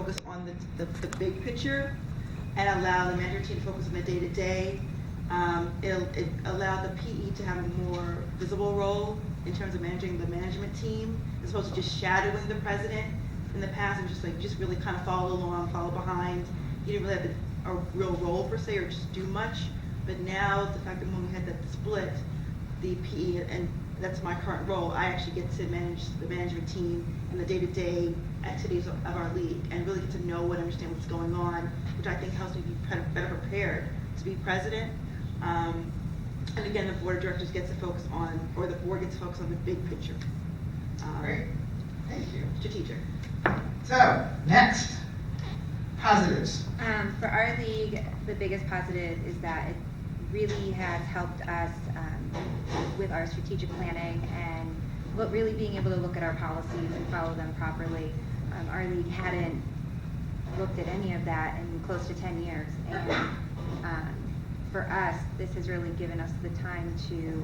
focus on the big picture and allow the management team to focus on the day-to-day. It allowed the PE to have a more visible role in terms of managing the management team, as opposed to just shadowing the president. In the past, it was just really kind of follow along, follow behind. You didn't really have a real role per se, or just do much. But now, the fact that when we had that split, the PE, and that's my current role, I actually get to manage the management team and the day-to-day activities of our league, and really get to know and understand what's going on, which I think helps me be better prepared to be president. And again, the board of directors gets to focus on, or the board gets to focus on the big picture. Great, thank you. Strategic. So, next, positives. For our league, the biggest positive is that it really has helped us with our strategic planning and really being able to look at our policies and follow them properly. Our league hadn't looked at any of that in close to 10 years. And for us, this has really given us the time to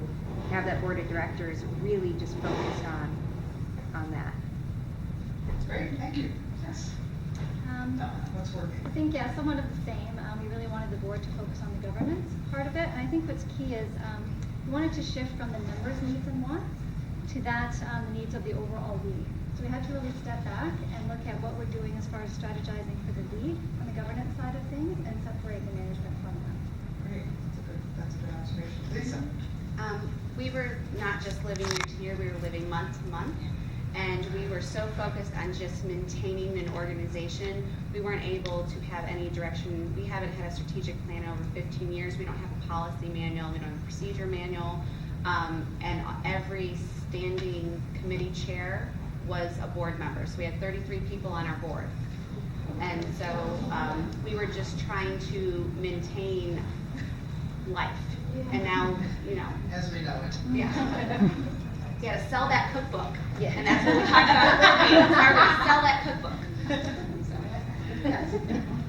have that board of directors really just focused on that. Great, thank you. Yes. What's working? I think, yeah, somewhat of the same. We really wanted the board to focus on the governance part of it. And I think what's key is we wanted to shift from the members' needs and wants to that the needs of the overall league. So we had to really step back and look at what we're doing as far as strategizing for the league on the governance side of things and separate the management from that. Great, that's a good observation. Lisa? We were not just living year to year, we were living month to month. And we were so focused on just maintaining an organization, we weren't able to have any direction. We haven't had a strategic plan in over 15 years. We don't have a policy manual, we don't have a procedure manual. And every standing committee chair was a board member. So we had 33 people on our board. And so we were just trying to maintain life. And now, you know. As we know it. Yeah. You gotta sell that cookbook. Yeah. And that's what we talked about. Sell that cookbook. Yes.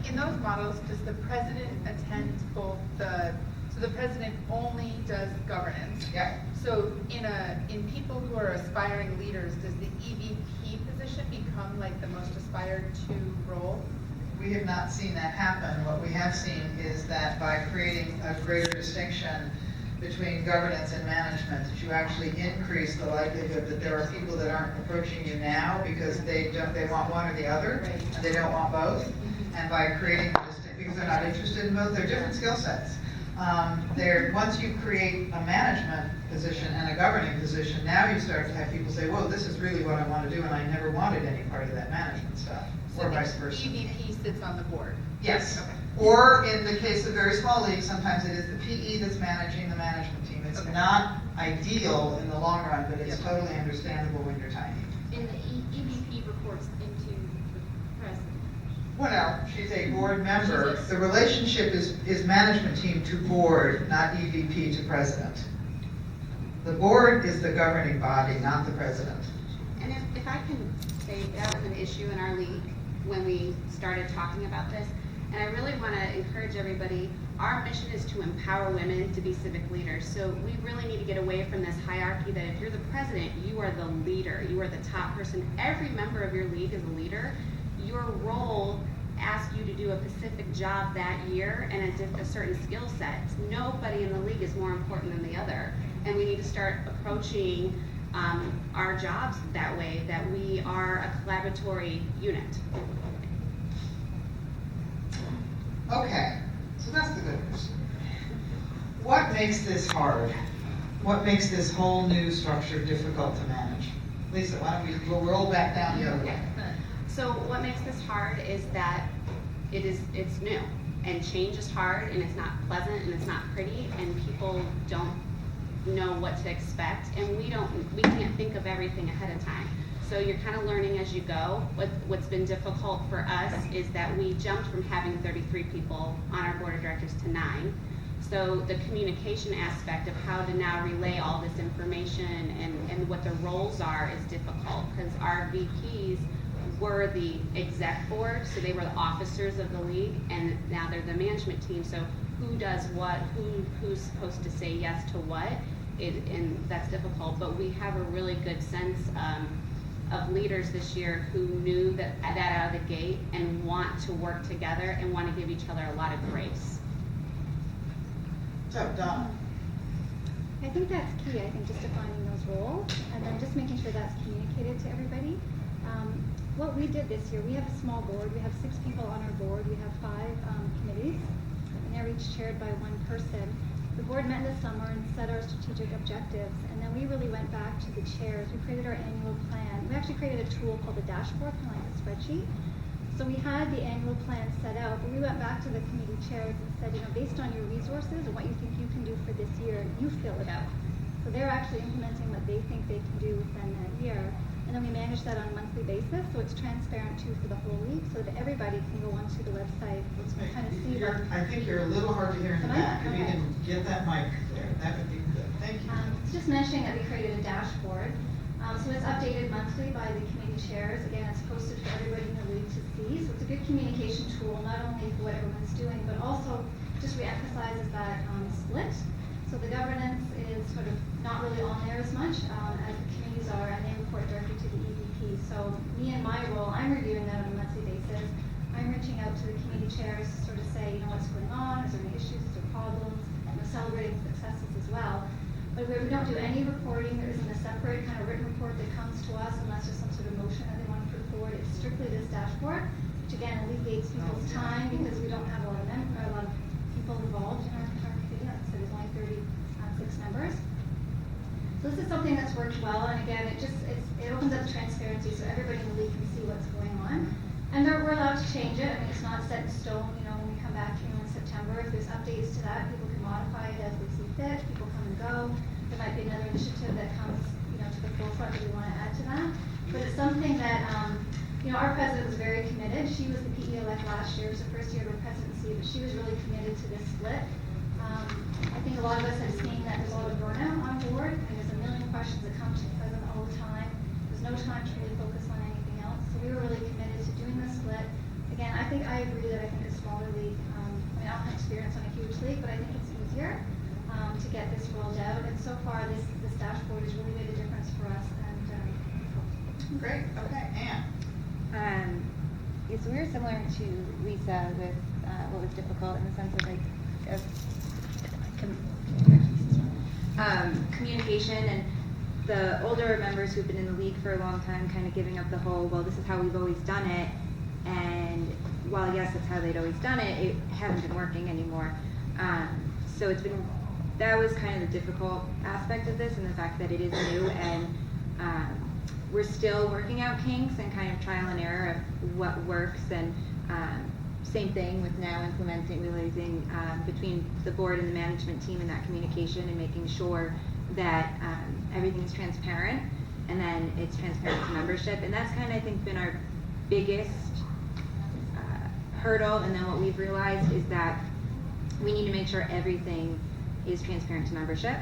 In those models, does the president attend both so the president only does governance? Yeah. So in people who are aspiring leaders, does the EVP position become like the most aspired to role? We have not seen that happen. What we have seen is that by creating a greater distinction between governance and management, that you actually increase the likelihood that there are people that aren't approaching you now because they want one or the other, Right. and they don't want both. And by creating because they're not interested in both, they're different skill sets. Once you create a management position and a governing position, now you start to have people say, whoa, this is really what I want to do, and I never wanted any part of that management stuff, or vice versa. The EVP sits on the board. Yes. Or in the case of very small leagues, sometimes it is the PE that's managing the management team. It's not ideal in the long run, but it's totally understandable when you're tiny. And the EVP reports into the president. Well, no, she's a board member. The relationship is management team to board, not EVP to president. The board is the governing body, not the president. And if I can say, that was an issue in our league when we started talking about this. And I really want to encourage everybody, our mission is to empower women to be civic leaders. So we really need to get away from this hierarchy that if you're the president, you are the leader, you are the top person. Every member of your league is a leader. Your role asks you to do a specific job that year and a certain skill set. Nobody in the league is more important than the other. And we need to start approaching our jobs that way, that we are a collaboratory unit. Okay, so that's the good news. What makes this hard? What makes this whole new structure difficult to manage? Lisa, why don't we'll roll back down the other way. So what makes this hard is that it's new, and change is hard, and it's not pleasant, and it's not pretty, and people don't know what to expect, and we can't think of everything ahead of time. So you're kind of learning as you go. What's been difficult for us is that we jumped from having 33 people on our board of directors to 9. So the communication aspect of how to now relay all this information and what the roles are is difficult, because our VPs were the exec board, so they were the officers of the league, and now they're the management team. So who does what, who's supposed to say yes to what, and that's difficult. But we have a really good sense of leaders this year who knew that out of the gate and want to work together and want to give each other a lot of grace. So, Donna. I think that's key, I think, just defining those roles, and then just making sure that's communicated to everybody. What we did this year, we have a small board, we have 6 people on our board, we have 5 committees, and they're each chaired by one person. The board met this summer and set our strategic objectives, and then we really went back to the chairs. We created our annual plan. We actually created a tool called the dashboard, kind of like a spreadsheet. So we had the annual plan set out, but we went back to the committee chairs and said, you know, based on your resources and what you think you can do for this year, you fill it out. So they're actually implementing what they think they can do within that year. And then we manage that on a monthly basis, so it's transparent too for the whole week, so that everybody can go onto the website and kind of see what. I think you're a little hard to hear in the Am I? back. If you Okay. can get that mic there, that would be good. Thank you. Just mentioning that we created a dashboard. So it's updated monthly by the committee chairs. Again, it's posted for everybody in the league to see. So it's a good communication tool, not only for what everyone's doing, but also just reemphasizes that split. So the governance is sort of not really on there as much as the committees are, and they report directly to the EVP. So me and my role, I'm reviewing that on a monthly basis. I'm reaching out to the committee chairs to sort of say, you know, what's going on, is there any issues, is there problems, and we're celebrating successes as well. But we don't do any reporting. There isn't a separate kind of written report that comes to us unless there's some sort of motion that they want to put forward. It's strictly this dashboard, which again alleviates people's time because we don't have a lot of people involved in our committee. Like I said, there's only 36 members. So this is something that's worked well, and again, it opens up transparency so everybody in the league can see what's going on. And we're allowed to change it. I mean, it's not set in stone. You know, when we come back, you know, in September, if there's updates to that, people can modify it as they see fit. People come and go. There might be another initiative that comes, you know, to the forefront that we want to add to that. But it's something that, you know, our president was very committed. She was the PE elect last year. It was the first year of her presidency, but she was really committed to this split. I think a lot of us have seen that there's a lot of burnout on board, and there's a million questions that come to the president all the time. There's no time to really focus on anything else. So we were really committed to doing this split. Again, I agree that I think a smaller league, I mean, I don't have experience on a huge league, but I think it's easier to get this rolled out. And so far, this dashboard has really made a difference for us. And Great. Okay, Ann. Yeah, so we were similar to Lisa with what was difficult in the sense of like communication, and the older members who've been in the league for a long time kind of giving up the whole, well, this is how we've always done it, and while yes, that's how they'd always done it, it hasn't been working anymore. So that was kind of the difficult aspect of this, and the fact that it is new, and we're still working out kinks and kind of trial and error of what works, and same thing with now realizing between the board and the management team and that communication and making sure that everything's transparent, and then it's transparent to membership. And that's kind of, I think, been our biggest hurdle. And then what we've realized is that we need to make sure everything is transparent to membership,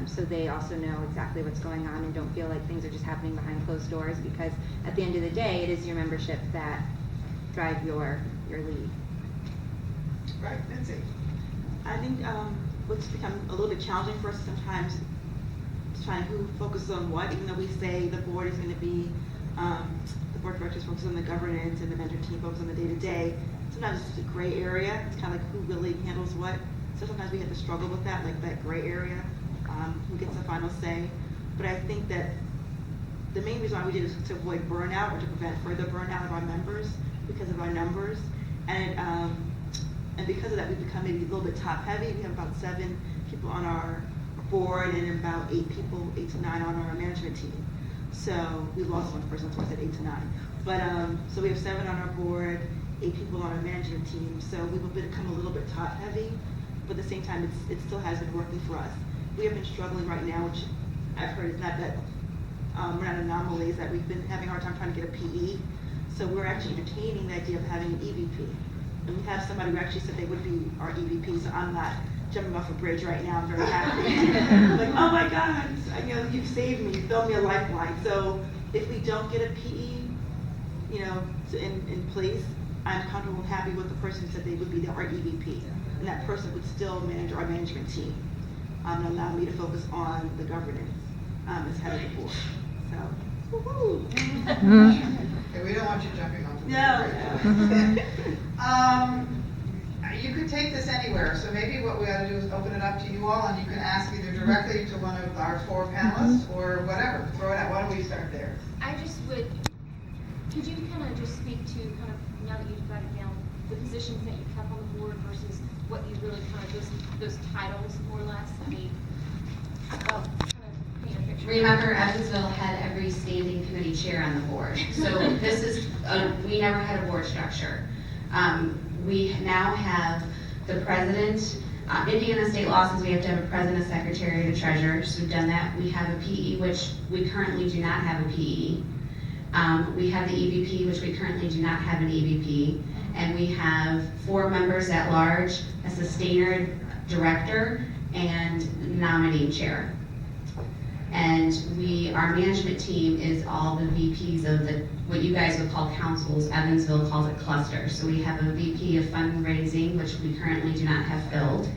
so they also know exactly what's going on and don't feel like things are just happening behind closed doors, because at the end of the day, it is your membership that drive your lead. Right, Nancy. I think what's become a little bit challenging for us sometimes is trying who focuses on what, even though we say the board is going to be, the board of directors focuses on the governance and the mentor team focuses on the day-to-day. Sometimes it's just a gray area. It's kind of like who really handles what. So sometimes we have to struggle with that, like that gray area, who gets the final say. But I think that the main reason why we did it is to avoid burnout, or to prevent further burnout of our members because of our numbers. And because of that, we've become maybe a little bit top heavy. We have about 7 people on our board and about 8 to 9 on our management team. So we lost one person, so I said 8 to 9. But so we have 7 on our board, 8 people on our management team. So we've become a little bit top heavy, but at the same time, it still has been working for us. We have been struggling right now, which I've heard is not that we're not anomalies, that we've been having a hard time trying to get a PE. So we're actually entertaining the idea of having an EVP. And we have somebody who actually said they would be our EVP, so I'm not jumping off a bridge right now. I'm very happy. I'm like, oh my God, you know, you've saved me, you thrown me a lifeline. So if we don't get a PE, you know, in place, I'm comfortable and happy with the person who said they would be our EVP. And that person would still manage our management team and allow me to focus on the governance as head of the board. So, woohoo! Okay, we don't want you jumping off the No. You could take this anywhere, so maybe what we ought to do is open it up to you all, and you can ask either directly to one of our 4 panelists, or whatever, throw it out. Why don't we start there? I just would, could you kind of just speak to kind of, now that you've got it down, the positions that you have on the board versus what you really kind of, those titles, more or less? I mean, kind of paint a picture. Remember, Evansville had every standing committee chair on the board. So this is, we never had a board structure. We now have the president. Indiana state law says we have to have a president, a secretary, and a treasurer. So we've done that. We have a PE, which we currently do not have a PE. We have the EVP, which we currently do not have an EVP. And we have 4 members at large, a sustainer, director, and nominee chair. And our management team is all the VPs of what you guys would call councils. Evansville calls it clusters. So we have a VP of fundraising, which we currently do not have filled.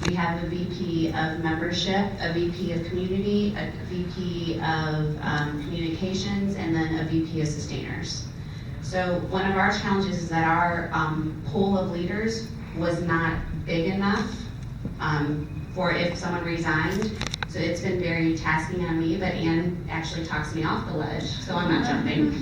We have a VP of membership, a VP of community, a VP of communications, and then a VP of sustainers. So one of our challenges is that our pool of leaders was not big enough for if someone resigned. So it's been very tasking on me, but Ann actually talks me off the ledge, so I'm not jumping.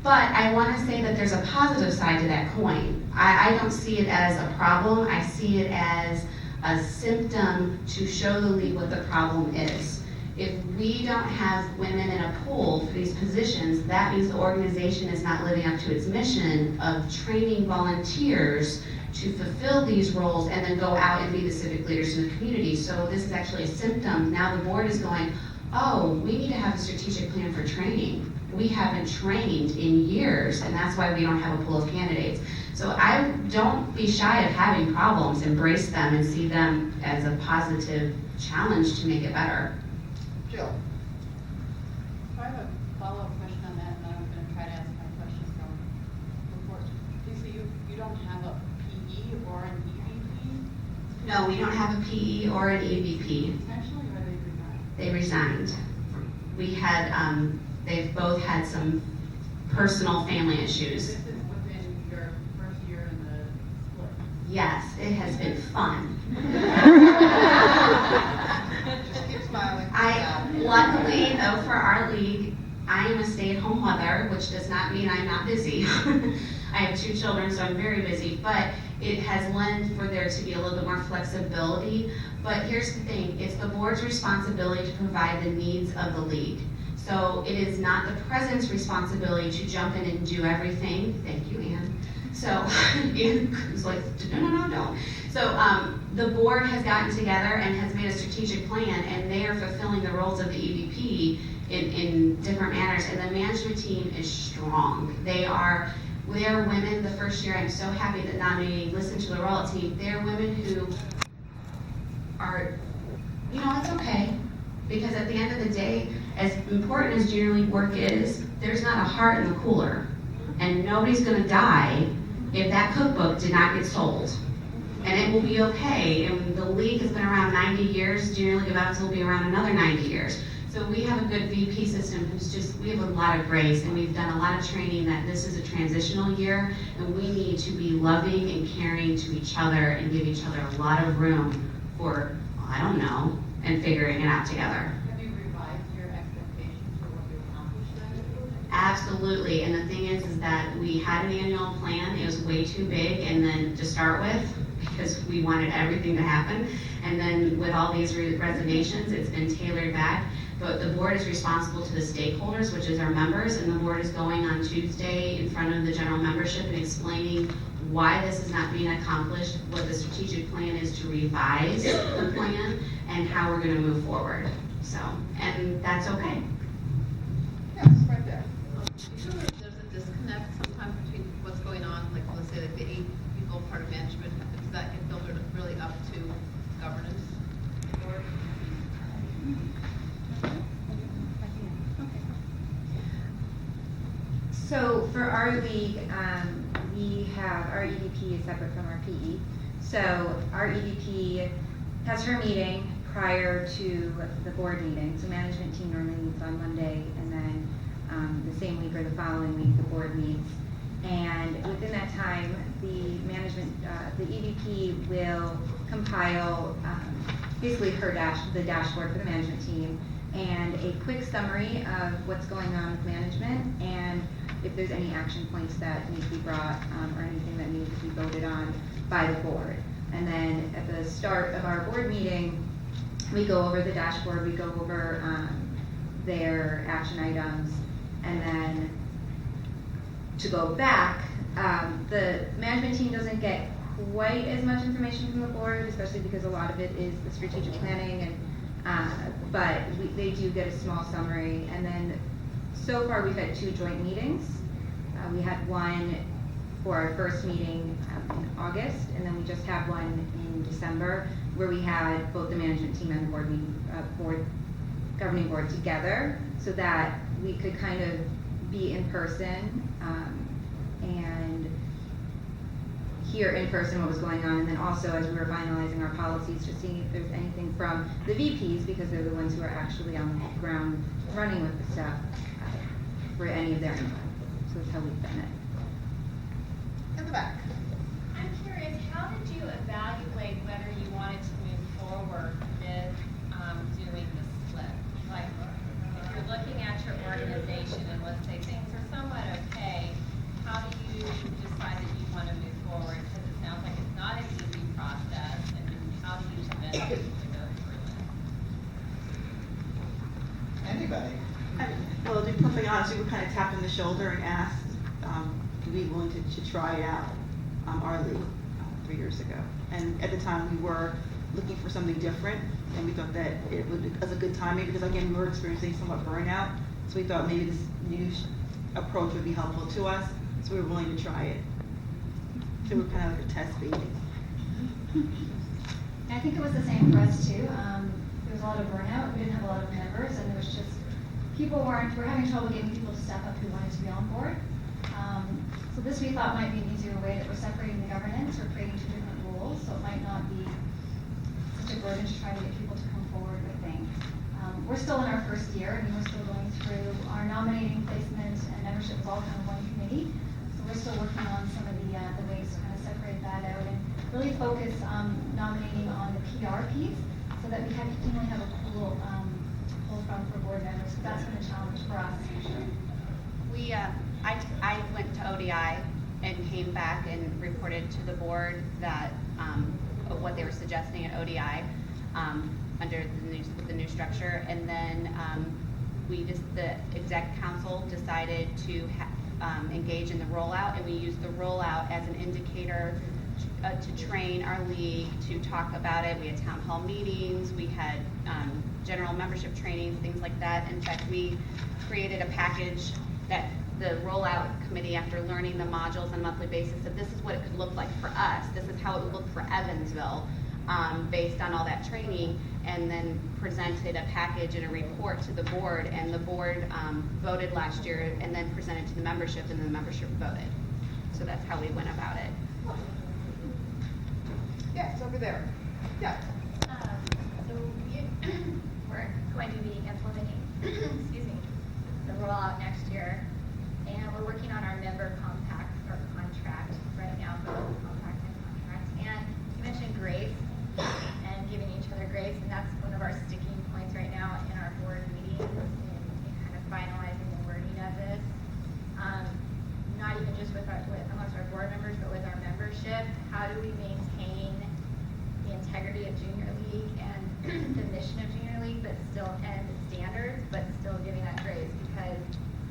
But I want to say that there's a positive side to that coin. I don't see it as a problem. I see it as a symptom to show the league what the problem is. If we don't have women in a pool for these positions, that means the organization is not living up to its mission of training volunteers to fulfill these roles and then go out and be the civic leaders in the community. So this is actually a symptom. Now the board is going, oh, we need to have a strategic plan for training. We haven't trained in years, and that's why we don't have a pool of candidates. So I don't be shy of having problems, embrace them and see them as a positive challenge to make it better. Jill? I have a follow-up question on that, and I'm going to try to ask my question from before. Lisa, you don't have a PE or an EVP? No, we don't have a PE or an EVP. Actually, or They they resigned? resigned. We had, they've both had some personal family issues. This is within your first year in the split. Yes, it has been fun. Just keep smiling. Luckily though, for our league, I am a stay-at-home mother, which does not mean I'm not busy. I have 2 children, so I'm very busy, but it has lent for there to be a little bit more flexibility. But here's the thing, it's the board's responsibility to provide the needs of the league. So it is not the president's responsibility to jump in and do everything. Thank you, Ann. So Ann was like, no, don't. So the board has gotten together and has made a strategic plan, and they are fulfilling the roles of the EVP in different manners. And the management team is strong. They are women. The first year, I'm so happy that nominating Listen to the Roll team. They're women who are, it's okay. Because at the end of the day, as important as junior league work is, there's not a heart in the cooler. And nobody's gonna die if that cookbook did not get sold. And it will be okay. And the league has been around 90 years. Junior League of Evansville will be around another 90 years. So we have a good VP system who's we have a lot of grace, and we've done a lot of training that this is a transitional year, and we need to be loving and caring to each other and give each other a lot of room for, and figuring it out together. Have you revised your expectations for what you accomplished then? Absolutely, and the thing is that we had an annual plan. It was way too big, and then to start with, because we wanted everything to happen, and then with all these resignations, it's been tailored back. But the board is responsible to the stakeholders, which is our members, and the board is going on Tuesday in front of the general membership and explaining why this is not being accomplished, what the strategic plan is to revise the plan, and how we're going to move forward. So, and that's okay. Yes, right there. You feel like there's a disconnect sometimes between what's going on, like let's say like the 8 people part of management, does that get filtered really up to governance? Or So for our league, we have, our EVP is separate from our PE. So our EVP has her meeting prior to the board meeting. So management team normally meets on Monday, and then the same week or the following week, the board meets. And within that time, the management, the EVP will compile basically the dashboard for the management team and a quick summary of what's going on with management and if there's any action points that need to be brought or anything that needs to be voted on by the board. And then at the start of our board meeting, we go over the dashboard, we go over their action items, and then to go back, the management team doesn't get quite as much information from the board, especially because a lot of it is the strategic planning, and but they do get a small summary. And then so far we've had 2 joint meetings. We had one for our first meeting in August, and then we just had one in December where we had both the management team and the board meeting, governing board together, so that we could kind of be in person and hear in person what was going on, and then also as we were finalizing our policies, just seeing if there's anything from the VPs, because they're the ones who are actually on the ground running with the stuff, for any of their input. So that's how we've done it. In the back. I'm curious, how did you evaluate whether you wanted to move forward with doing the split? Like, if you're looking at your organization and let's say things are somewhat okay, how do you decide that you want to move forward? Because it sounds like it's not an easy process, and how do you convince people to go through it? Anybody? Well, to be perfectly honest, we were kind of tapped on the shoulder and asked, to be willing to try it out, our league, 3 years ago. And at the time, we were looking for something different, and we thought that it was a good timing, because again, we were experiencing somewhat burnout, so we thought maybe this new approach would be helpful to us, so we were willing to try it. So we were kind of like a test baby. I think it was the same for us too. There was a lot of burnout. We didn't have a lot of members, and it was just we're having trouble getting people to step up who wanted to be on board. So this we thought might be an easier way that we're separating the governance, we're creating 2 different rules, so it might not be such a burden to try to get people to come forward with things. We're still in our first year, and we're still going through our nominating, placement, and membership is all kind of one committee. So we're still working on some of the ways to kind of separate that out and really focus nominating on the PR piece, so that we continually have a pool to pull from for board members. So that's been a challenge for us. I went to ODI and came back and reported to the board that what they were suggesting at ODI under the new structure, and then the exec council decided to engage in the rollout, and we used the rollout as an indicator to train our league, to talk about it. We had town hall meetings, we had general membership trainings, things like that. In fact, we created a package that the rollout committee, after learning the modules on a monthly basis, said this is what it could look like for us, this is how it would look for Evansville, based on all that training, and then presented a package and a report to the board, and the board voted last year and then presented to the membership, and the membership voted. So that's how we went about it. Yes, over there. Yeah. So we're going to be implementing, excuse me, the rollout next year, and we're working on our member compact or contract right now, for compact and contract. And you mentioned grace and giving each other grace, and that's one of our sticking points right now in our board meetings, in kind of finalizing the wording of this. Not even just amongst our board members, but with our membership. How do we maintain the integrity of junior league and the mission of junior league, but still, and the standards, but still giving that grace? Because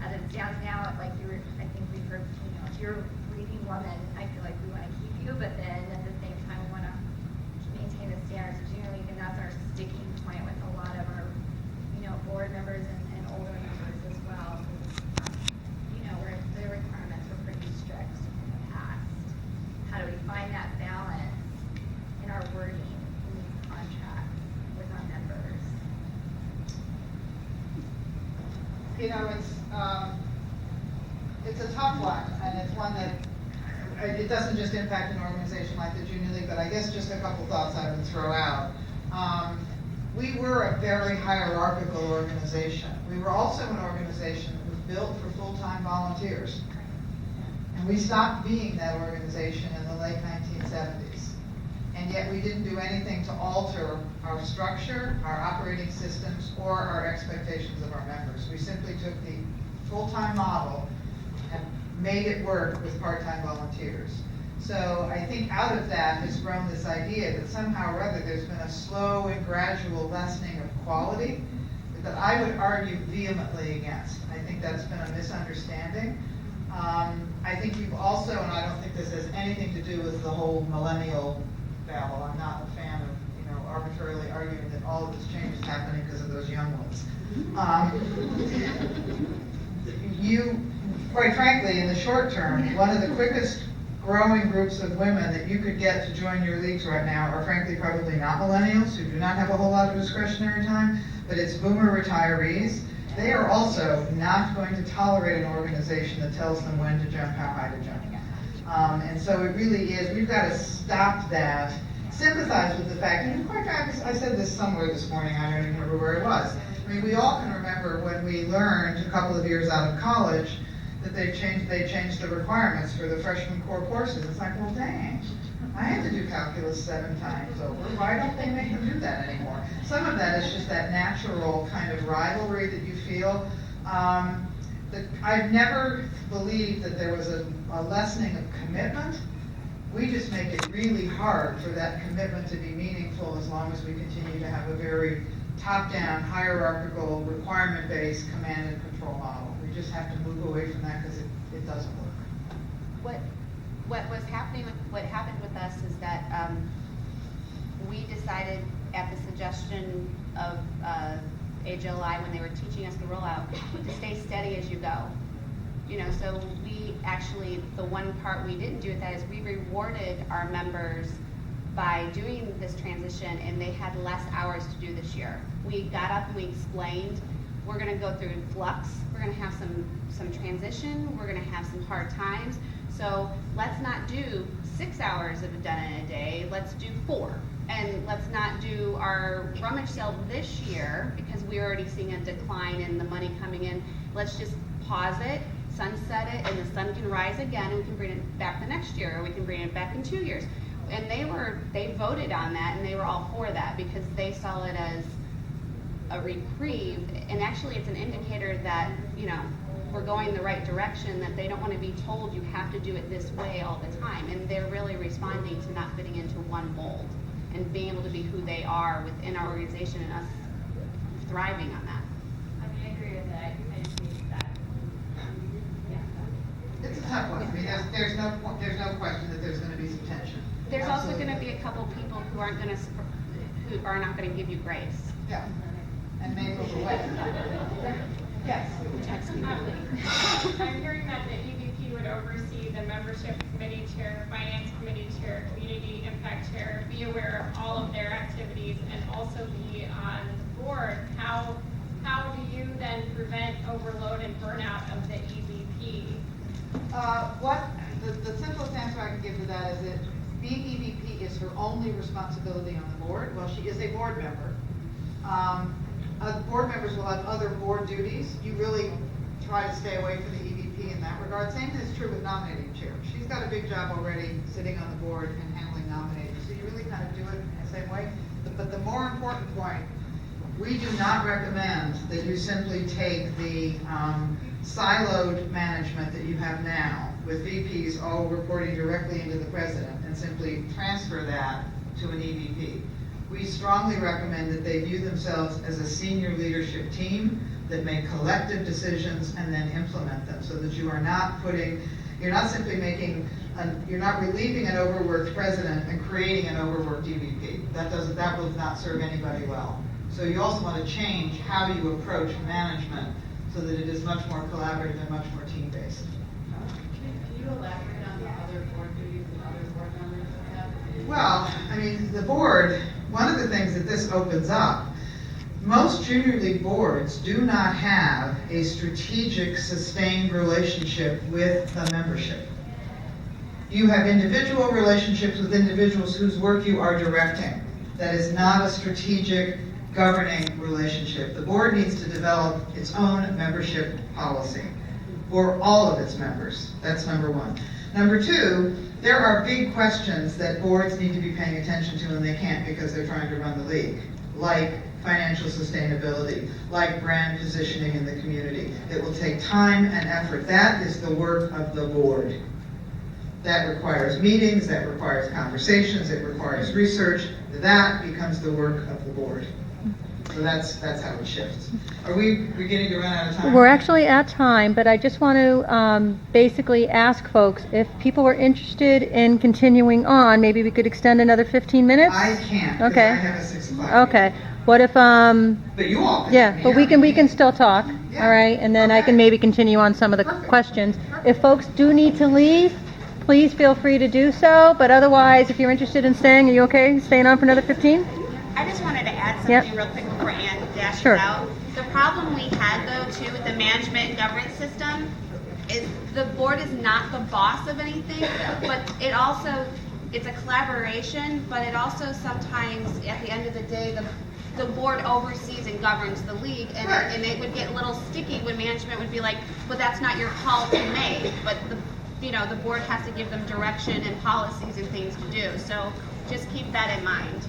as it stands now, like I think we've heard, if you're a leading woman, I feel like we want to keep you, but then at the same time, we want to maintain the standards of junior league, and that's our sticking point with a lot of our, board members and older members as well. Where the requirements were pretty strict in the past. How do we find that balance in our wording in these contracts with our members? It's a tough one, and it's one that it doesn't just impact an organization like the Junior League, but I guess just a couple thoughts I would throw out. We were a very hierarchical organization. We were also an organization built for full-time volunteers. And we stopped being that organization in the late 1970s. And yet we didn't do anything to alter our structure, our operating systems, or our expectations of our members. We simply took the full-time model and made it work with part-time volunteers. So I think out of that has grown this idea that somehow or other there's been a slow and gradual lessening of quality that I would argue vehemently against. I think that's been a misunderstanding. I think you've also, and I don't think this has anything to do with the whole millennial babble. I'm not a fan of, arbitrarily arguing that all of this change is happening because of those young ones. You, quite frankly, in the short term, one of the quickest growing groups of women that you could get to join your leagues right now are frankly probably not millennials who do not have a whole lot of discretionary time, but it's boomer retirees. They are also not going to tolerate an organization that tells them when to jump, how high to jump. And so it really is, we've got to stop that, sympathize with the fact, and quite frankly, I said this somewhere this morning, I don't even remember where it was. I mean, we all can remember when we learned a couple of years out of college that they changed the requirements for the freshman core courses. It's like, well, dang, I had to do calculus 7 times over. Why don't they make them do that anymore? Some of that is just that natural kind of rivalry that you feel. I've never believed that there was a lessening of commitment. We just make it really hard for that commitment to be meaningful as long as we continue to have a very top-down, hierarchical, requirement-based command and control model. We just have to move away from that because it doesn't work. What happened with us is that we decided at the suggestion of AJLI when they were teaching us the rollout to stay steady as you go. So we actually, the one part we didn't do with that is we rewarded our members by doing this transition, and they had less hours to do this year. We got up and we explained, we're gonna go through flux, we're gonna have some transition, we're gonna have some hard times, so let's not do 6 hours of done in a day, let's do 4. And let's not do our rummage sale this year because we're already seeing a decline in the money coming in. Let's just pause it, sunset it, and the sun can rise again, and we can bring it back the next year, or we can bring it back in 2 years. And they voted on that, and they were all for that because they saw it as a reprieve. And actually, it's an indicator that we're going the right direction. That they don't want to be told you have to do it this way all the time, and they're really responding to not fitting into one mold and being able to be who they are within our organization, and us thriving on that. I mean, I agree with that. I just need that. Yeah. It's a tough one. I mean, there's no question that there's going to be some tension. There's also Absolutely. going to be a couple people who are not going to give you grace. Yeah, and may move away. Yes. I'm hearing that the EVP would oversee the membership committee chair, finance committee chair, community impact chair, be aware of all of their activities, and also be on the board. How do you then prevent overload and burnout of the EVP? The simplest answer I can give to that is that being EVP is her only responsibility on the board. Well, she is a board member. Board members will have other board duties. You really try to stay away from the EVP in that regard. Same thing is true with nominating chair. She's got a big job already sitting on the board and handling nominating. So you really kind of do it in the same way. But the more important point, we do not recommend that you simply take the siloed management that you have now with VPs all reporting directly into the president and simply transfer that to an EVP. We strongly recommend that they view themselves as a senior leadership team that make collective decisions and then implement them, so that you're not simply you're not relieving an overworked president and creating an overworked EVP. That will not serve anybody well. So you also want to change how you approach management so that it is much more collaborative and much more team-based. Can you elaborate on the other board duties and other board members have? Well, I mean, the board, one of the things that this opens up, most junior league boards do not have a strategic, sustained relationship with the membership. You have individual relationships with individuals whose work you are directing. That is not a strategic, governing relationship. The board needs to develop its own membership policy. for all of its members. That's number one. Number two, there are big questions that boards need to be paying attention to and they can't because they're trying to run the league, like financial sustainability, like brand positioning in the community. It will take time and effort. That is the work of the board. That requires meetings, that requires conversations, it requires research. That becomes the work of the board. So that's how it shifts. Are we beginning to run out of time? We're actually at time, but I just want to basically ask folks if people were interested in continuing on, maybe we could extend another 15 minutes? I can't, because Okay. I have a 6 o'clock. Okay. What if, But you all can. yeah, but we can still talk, Yeah. all right? And then I Okay. can maybe continue on some of the Perfect. questions. If folks do need to leave, please feel free to do so, but otherwise, if you're interested in staying, are you okay staying on for another 15? I just wanted to add Yep. something real quick before Ann dashes Sure. out. The problem we had though too with the management and governance system is the board is not the boss of anything, but it also, it's a collaboration, but it also sometimes, at the end of the day, the board oversees and governs the league, and, Right. and it would get a little sticky when management would be like, well, that's not your call to make, but the board has to give them direction and policies and things to do, so just keep that in mind.